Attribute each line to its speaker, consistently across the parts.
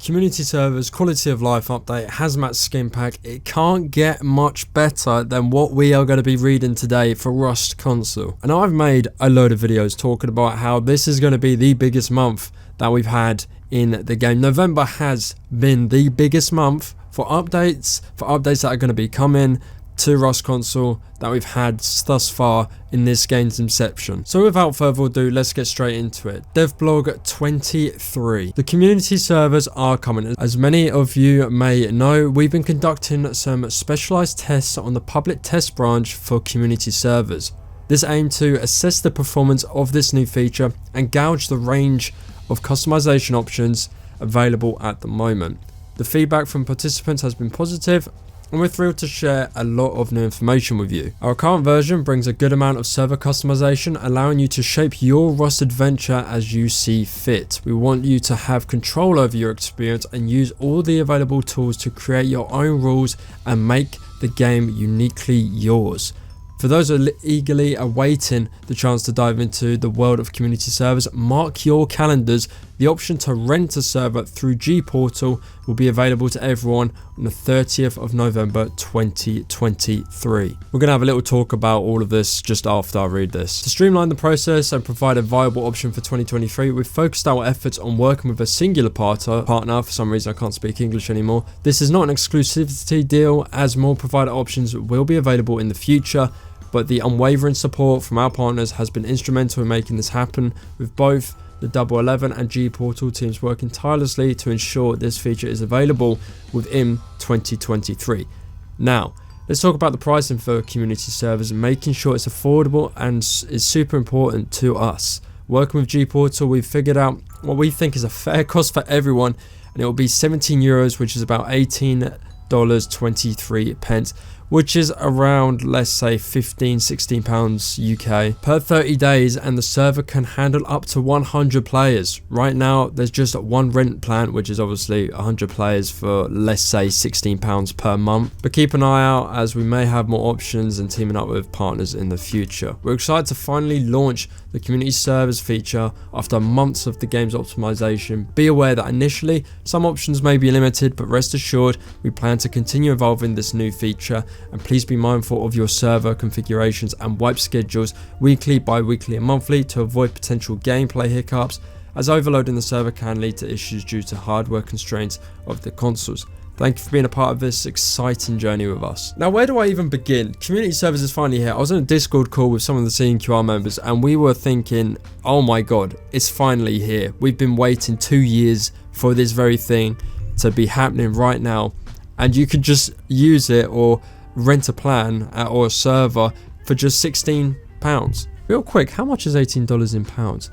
Speaker 1: Community servers, quality of life update, hazmat skin pack. It can't get much better than what we are going to be reading today for Rust Console. And I've made a load of videos talking about how this is going to be the biggest month that we've had in the game. November has been the biggest month for updates that are going to be coming to Rust Console that we've had thus far in this game's inception. So without further ado, let's get straight into it. Devblog 23. The community servers are coming. As many of you may know, we've been conducting some specialized tests on the public test branch for community servers. This aimed to assess the performance of this new feature and gauge the range of customization options available at the moment. The feedback from participants has been positive, and we're thrilled to share a lot of new information with you. Our current version brings a good amount of server customization, allowing you to shape your Rust adventure as you see fit. We want you to have control over your experience and use all the available tools to create your own rules and make the game uniquely yours. For those who are eagerly awaiting the chance to dive into the world of community servers, mark your calendars. The option to rent a server through G-Portal will be available to everyone on the 30th of November 2023. We're going to have a little talk about all of this just after I read this. To streamline the process and provide a viable option for 2023, we've focused our efforts on working with a singular partner. For some reason I can't speak English anymore. This is not an exclusivity deal, as more provider options will be available in the future, but the unwavering support from our partners has been instrumental in making this happen, with both the 11 and G-Portal teams working tirelessly to ensure this feature is available within 2023. Now, let's talk about the pricing for community servers and making sure it's affordable and is super important to us. Working with G-Portal, we've figured out what we think is a fair cost for everyone, and it will be €17, which is about $18.23, which is around, let's say, £16 UK per 30 days, and the server can handle up to 100 players. Right now there's just one rent plan, which is obviously 100 players for, let's say, £16 per month, but keep an eye out as we may have more options and teaming up with partners in the future. We're excited to finally launch the community servers feature after months of the game's optimization. Be aware that initially some options may be limited, but rest assured we plan to continue evolving this new feature. And please be mindful of your server configurations and wipe schedules weekly, bi-weekly and monthly to avoid potential gameplay hiccups, as overloading the server can lead to issues due to hardware constraints of the consoles. Thank you for being a part of this exciting journey with us. Now, where do I even begin? Community servers is finally here. I was on a Discord call with some of the CNQR members and we were thinking, oh my god, it's finally here. We've been waiting 2 years for this very thing to be happening right now, and you could just use it or rent a plan or a server for just £16. Real quick, how much is $18 in pounds?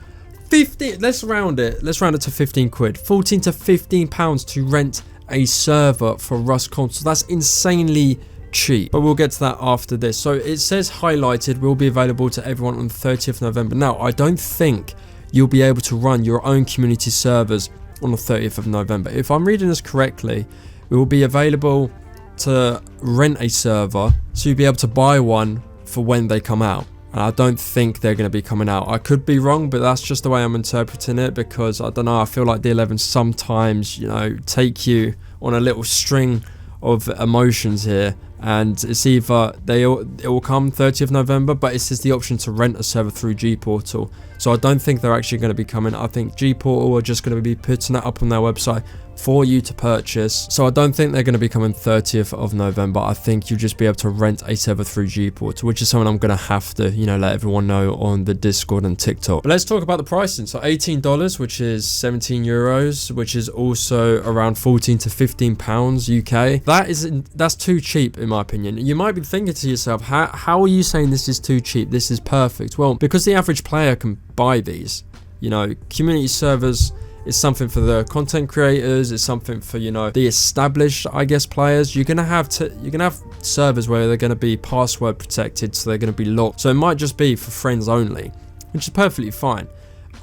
Speaker 1: 15. Let's round it to 15 quid. 14 to 15 pounds to rent a server for Rust Console. That's insanely cheap, but we'll get to that after this. So it says highlighted will be available to everyone on the 30th of November. Now, I don't think you'll be able to run your own community servers on the 30th of November. If I'm reading this correctly, it will be available to rent a server, so you'll be able to buy one for when they come out. And I don't think they're going to be coming out. I could be wrong, but that's just the way I'm interpreting it, because I don't know, I feel like the 11 sometimes, you know, take you on a little string of emotions here, and it's either it will come 30th of November, but it says the option to rent a server through G-Portal. So I don't think they're actually going to be coming. I think G-Portal are just going to be putting that up on their website for you to purchase. So I don't think they're going to be coming 30th of November. I think you'll just be able to rent a server through G-Portal, which is something I'm going to have to, you know, let everyone know on the Discord and TikTok. But let's talk about the pricing. So $18, which is €17, which is also around 14 to 15 pounds UK. That's too cheap in my opinion. You might be thinking to yourself, how are you saying this is too cheap? This is perfect. Well, because the average player can buy these. You know, community servers is something for the content creators. It's something for, you know, the established, I guess, players. You're gonna have servers where they're gonna be password protected, so they're gonna be locked. So it might just be for friends only, which is perfectly fine.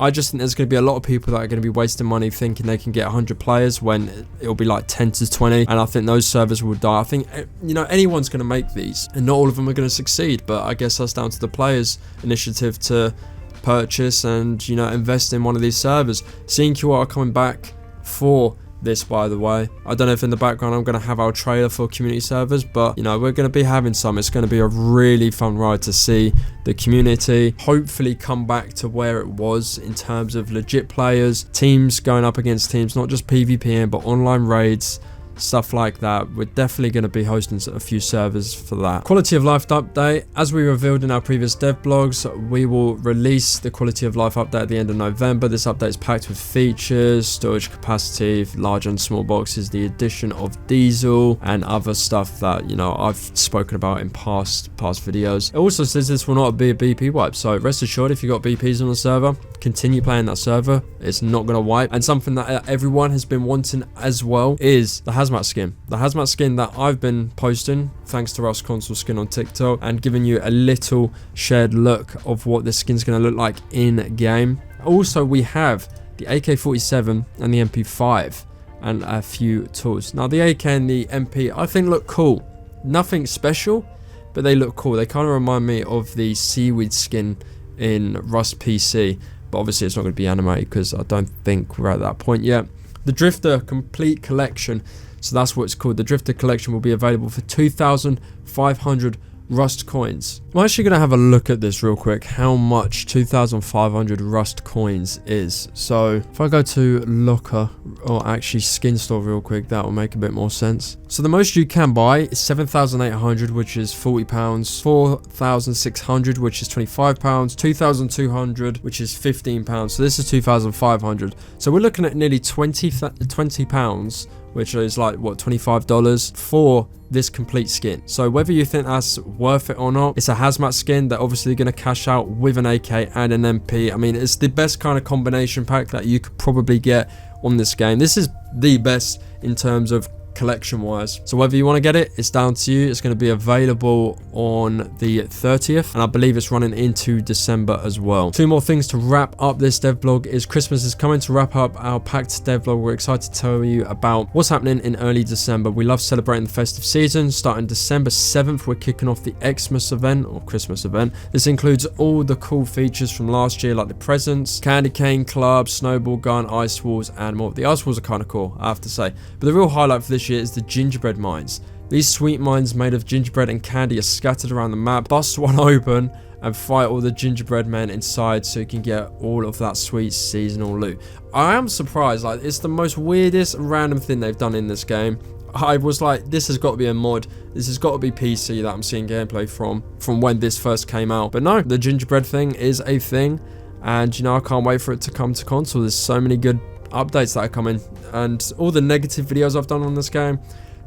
Speaker 1: I just think there's going to be a lot of people that are going to be wasting money thinking they can get 100 players when it'll be like 10 to 20, and I think those servers will die. I think, you know, anyone's going to make these, and not all of them are going to succeed, but I guess that's down to the players' initiative to purchase and, you know, invest in one of these servers. CNQR are coming back for this, by the way. I don't know if in the background I'm going to have our trailer for community servers, but you know, we're going to be having some. It's going to be a really fun ride to see the community hopefully come back to where it was in terms of legit players, teams going up against teams, not just PvPing but online raids, stuff like that. We're definitely going to be hosting a few servers for that. Quality of life update, as we revealed in our previous dev blogs, we will release the quality of life update at the end of November. This update is packed with features, storage capacity, large and small boxes, the addition of diesel and other stuff that, you know, I've spoken about in past videos. It also says this will not be a BP wipe, so rest assured, if you got BPs on the server, continue playing that server. It's not going to wipe. And something that everyone has been wanting as well is the hazmat skin. The hazmat skin that I've been posting thanks to Rust Console skin on TikTok and giving you a little shared look of what this skin's going to look like in game. Also, we have the AK-47 and the MP5 and a few tools. Now the AK and the MP I think look cool. Nothing special, but they look cool. They kind of remind me of the seaweed skin in Rust PC, but obviously it's not going to be animated because I don't think we're at that point yet. The Drifter Complete Collection, so that's what it's called. The Drifter Collection will be available for 2,500 Rust coins. I'm actually going to have a look at this real quick, how much 2,500 Rust coins is. So if I go to Locker, or actually Skin Store real quick, that will make a bit more sense. So the most you can buy is 7,800, which is £40, 4,600, which is £25, 2,200, which is £15. So this is 2,500. So we're looking at nearly £20, which is like, what, $25 for this complete skin. So whether you think that's worth it or not, it's a hazmat skin that obviously you're going to cash out with an AK and an MP. I mean, it's the best kind of combination pack that you could probably get on this game. This is the best in terms of collection wise. So whether you want to get it, it's down to you. It's going to be available on the 30th, and I believe it's running into December as well. Two more things to wrap up this dev blog is Christmas is coming. To wrap up our packed dev blog, we're excited to tell you about what's happening in early December. We love celebrating the festive season. Starting December 7th, we're kicking off the Xmas event, or Christmas event. This includes all the cool features from last year, like the presents, candy cane club, snowball gun, ice walls, and more. The ice walls are kind of cool, I have to say, but the real highlight for this year is the gingerbread mines. These sweet mines made of gingerbread and candy are scattered around the map. Bust one open and fight all the gingerbread men inside so you can get all of that sweet seasonal loot. I am surprised, like, it's the most weirdest random thing they've done in this game. I was like, this has got to be a mod, this has got to be PC that I'm seeing gameplay from when this first came out. But no, the gingerbread thing is a thing, and you know, I can't wait for it to come to console. There's so many good updates that are coming, and all the negative videos I've done on this game,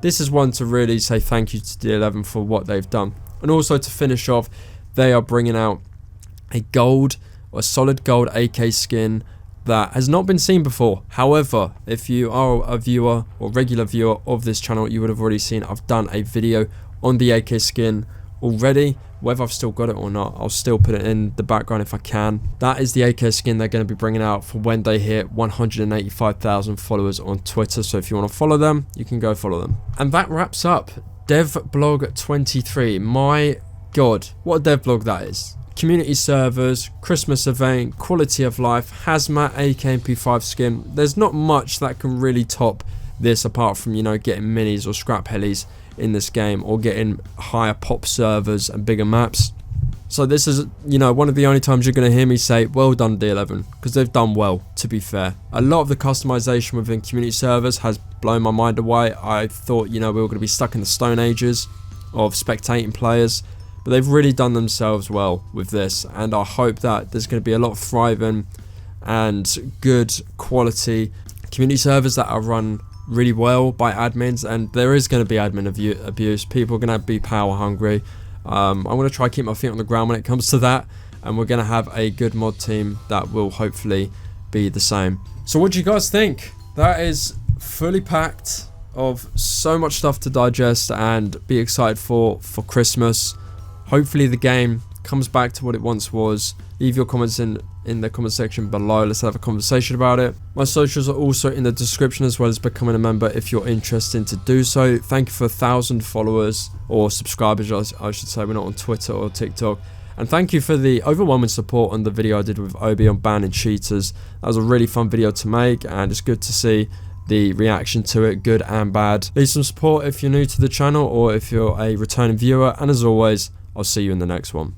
Speaker 1: this is one to really say thank you to D11 for what they've done. And also to finish off, they are bringing out a gold, or a solid gold AK skin that has not been seen before. However, if you are a viewer or regular viewer of this channel, you would have already seen I've done a video on the AK skin already. Whether I've still got it or not, I'll still put it in the background if I can. That is the AK skin they're going to be bringing out for when they hit 185,000 followers on Twitter. So if you want to follow them, you can go follow them. And that wraps up Devblog 23. My god, what a dev blog that is. Community servers, Christmas event, quality of life, hazmat, AK MP5 skin. There's not much that can really top this apart from, you know, getting minis or scrap helis in this game, or getting higher pop servers and bigger maps. So this is, you know, one of the only times you're going to hear me say well done D11, because they've done well, to be fair. A lot of the customization within community servers has blown my mind away. I thought, you know, we were going to be stuck in the stone ages of spectating players, but they've really done themselves well with this, and I hope that there's going to be a lot of thriving and good quality community servers that are run really well by admins, and there is going to be admin abuse. People are going to be power hungry. I'm going to try to keep my feet on the ground when it comes to that, and we're going to have a good mod team that will hopefully be the same. So what do you guys think? That is fully packed of so much stuff to digest and be excited for Christmas. Hopefully the game comes back to what it once was. Leave your comments in the comment section below. Let's have a conversation about it. My socials are also in the description, as well as becoming a member if you're interested to do so. Thank you for 1,000 followers, or subscribers I should say. We're not on Twitter or TikTok. And thank you for the overwhelming support on the video I did with Obi on banning cheaters. That was a really fun video to make, and it's good to see the reaction to it, good and bad. Leave some support if you're new to the channel or if you're a returning viewer, and as always, I'll see you in the next one.